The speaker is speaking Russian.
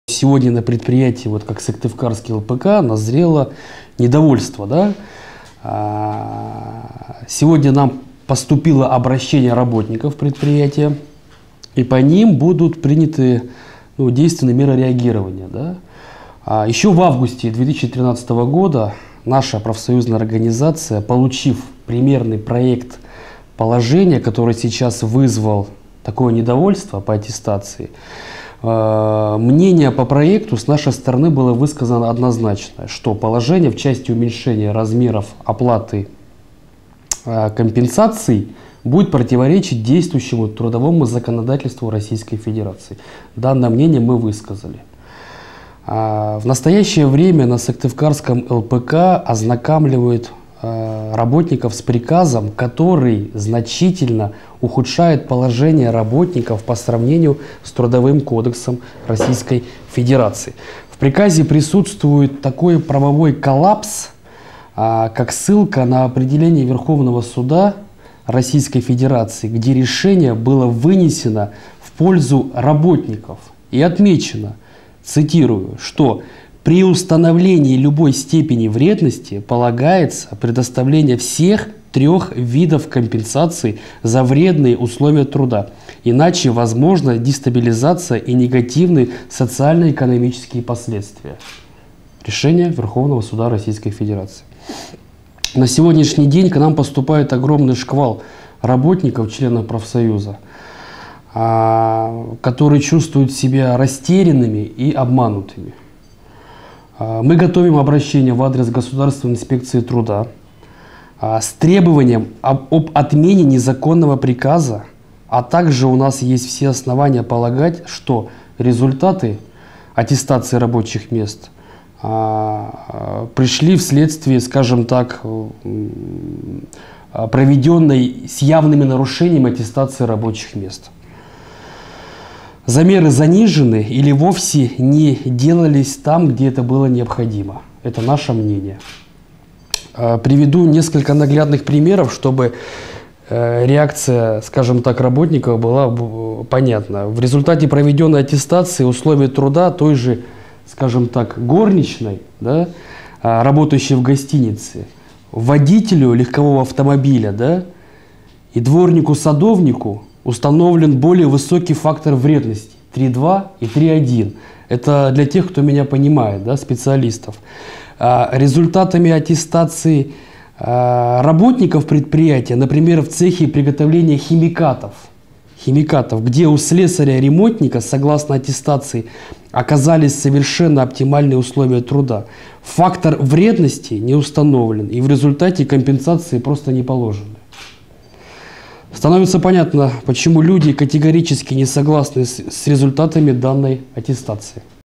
Сегодня на предприятии, вот как Сыктывкарский ЛПК, назрело недовольство. Да? Сегодня нам поступило обращение работников предприятия, и по ним будут приняты действенные меры реагирования. Да? Еще в августе 2013 года наша профсоюзная организация, получив примерный проект положения, который сейчас вызвал такое недовольство по аттестации, мнение по проекту с нашей стороны было высказано однозначно, что положение в части уменьшения размеров оплаты компенсаций будет противоречить действующему трудовому законодательству Российской Федерации. Данное мнение мы высказали. В настоящее время на Сыктывкарском ЛПК ознакомливают работников с приказом, который значительно ухудшает положение работников по сравнению с Трудовым кодексом Российской Федерации. В приказе присутствует такой правовой коллапс, как ссылка на определение Верховного суда Российской Федерации, где решение было вынесено в пользу работников и отмечено, цитирую, что при установлении любой степени вредности полагается предоставление всех 3 видов компенсации за вредные условия труда. Иначе возможна дестабилизация и негативные социально-экономические последствия. Решение Верховного суда Российской Федерации. На сегодняшний день к нам поступает огромный шквал работников, членов профсоюза, которые чувствуют себя растерянными и обманутыми. Мы готовим обращение в адрес Государственной инспекции труда с требованием об отмене незаконного приказа, а также у нас есть все основания полагать, что результаты аттестации рабочих мест пришли вследствие, скажем так, проведенной с явными нарушениями аттестации рабочих мест. Замеры занижены или вовсе не делались там, где это было необходимо. Это наше мнение. Приведу несколько наглядных примеров, чтобы реакция, скажем так, работников была понятна. В результате проведенной аттестации условия труда той же, скажем так, горничной, да, работающей в гостинице, водителю легкового автомобиля, да, и дворнику-садовнику установлен более высокий фактор вредности 3.2 и 3.1. Это для тех, кто меня понимает, да, специалистов. Результатами аттестации работников предприятия, например, в цехе приготовления химикатов, где у слесаря-ремонтника, согласно аттестации, оказались совершенно оптимальные условия труда. Фактор вредности не установлен, и в результате компенсации просто не положены. Становится понятно, почему люди категорически не согласны с результатами данной аттестации.